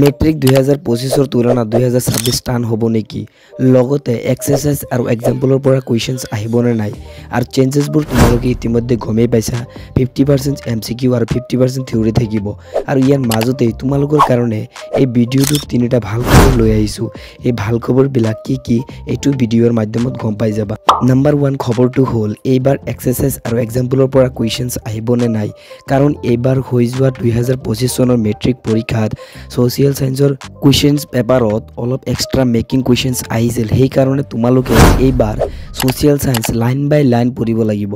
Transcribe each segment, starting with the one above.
matric 2025 তুলনাত 2026 টান হ'ব নেকি লগতে এক্সাৰসাইজ আৰু এক্সাম্পলৰ পৰা কোৱেশ্চনছ আহিবনে নাই আৰু চেঞ্জেছবোৰ তোমালোকে ইতিমধ্যে গমেই পাইছা 50% MCQ আৰু 50% থিওৰি থাকিব আৰু ইয়াৰ মাজতে তোমালোকৰ কাৰণে এই ভিডিঅ'টোত তিনিটা ভাল খবৰ লৈ আহিছো এই ভাল খবৰবিলাক কি এইটো ভিডিঅ'ৰ মাধ্যমত গম পাই যাবা নাম্বাৰ 1 খবৰটো হ'ল এইবাৰ এক্সাৰসাইজ আৰু এক্সাম্পলৰ পৰা কোৱেশ্চনছ আহিবনে নাই কাৰণ এইবাৰ হৈ যোৱা 2025 চনৰ মেট্ৰিক পৰীক্ষাত সোশিয়াল সায়েন্সৰ কোৱেশ্চনছ পেপাৰত অলপ এক্সট্ৰা মেকিং কোৱেশ্চনছ আহিছিল সেই কাৰণে তোমালোকে এইবাৰ সোশিয়াল সায়েন্স লাইন বাই লাইন পঢ়িব লাগিব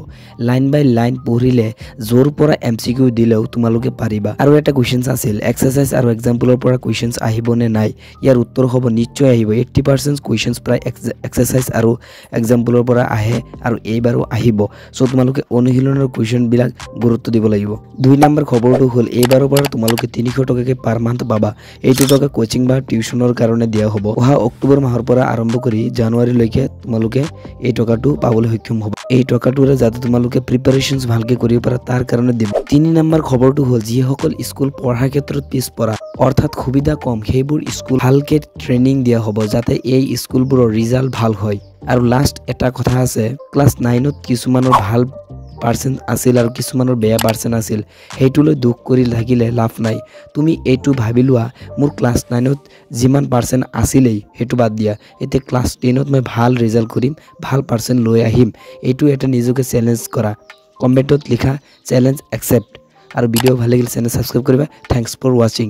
লাইন বাই লাইন পঢ়িলে জোৰ পৰা MCQ দিলেও তোমালোকে পাৰিবা আৰু এটা কোৱেশ্চনছ আছিল এক্সাৰসাইজ আৰু এক্সাম্পলৰ পৰা কোৱেশ্চনছ আহিবনে নাই ইয়াৰ উত্তৰ হ'ব নিশ্চয় আহিব 80% কোৱেশ্চনছ প্ৰায় এক্সাৰসাইজ আৰু এক্সাম্পলৰ পৰা আহে আৰু এইবাৰো আহিব সো তোমালোকে অনুশীলনৰ কোৱেশ্চনবিলাক গুৰুত্ব দিব লাগিব 2 নম্বৰ খবৰটো হ'ল এইবাৰৰ পৰা তোমালোকে 300 টকাকৈ পাৰ মান্থ পাবা এইটো টকা কোচিং বা টিউশনৰ কাৰণে দিয়া হ'ব অহা অক্টোবৰ মাহৰ পৰা আৰম্ভ কৰি জানুৱাৰী লৈকে তোমালোকে এই টকাটো পাবলৈ সক্ষম হ'ব এই টকাটোৰে যাতে তোমালোকে প্ৰিপাৰেচনছ ভালকে কৰিব পাৰা তাৰ কাৰণে দিব 3 নম্বৰ খবৰটো হ'ল যিসকল স্কুল পঢ়াৰ ক্ষেত্ৰত পিছপৰা অৰ্থাৎ সুবিধা কম সেইবোৰ স্কুল ভালকে ট্ৰেনিং দিয়া হ'ব যাতে এই স্কুলবোৰৰ ৰিজাল্ট ভাল হয় আৰু লাষ্ট এটা কথা আছে ক্লাছ 9ত কিছুমানৰ ভাল পাৰ্সেন্ট আছিল আৰু কিছুমানৰ বেয়া পাৰ্সেন্ট আছিল হেইটোলৈ দুখ কৰি থাকিলে লাভ নাই তুমি এইটো ভাবি লোৱা মোৰ ক্লাছ 9ত যিমান পাৰ্সেন্ট আছিলেই হেতু বাদ দিয়া এতে ক্লাছ 10ত মই ভাল ৰিজাল্ট কৰিম ভাল পাৰ্সেন্ট লৈ আহিম এইটো এটা নিজকে চ্যালেঞ্জ কৰা কমেন্টত লিখা চ্যালেঞ্জ একসেপ্ট আৰু ভিডিও ভাল লাগিলে চেনেল সাবস্ক্ৰাইব কৰিবা থ্যাঙ্কস ফৰ ওয়াচিং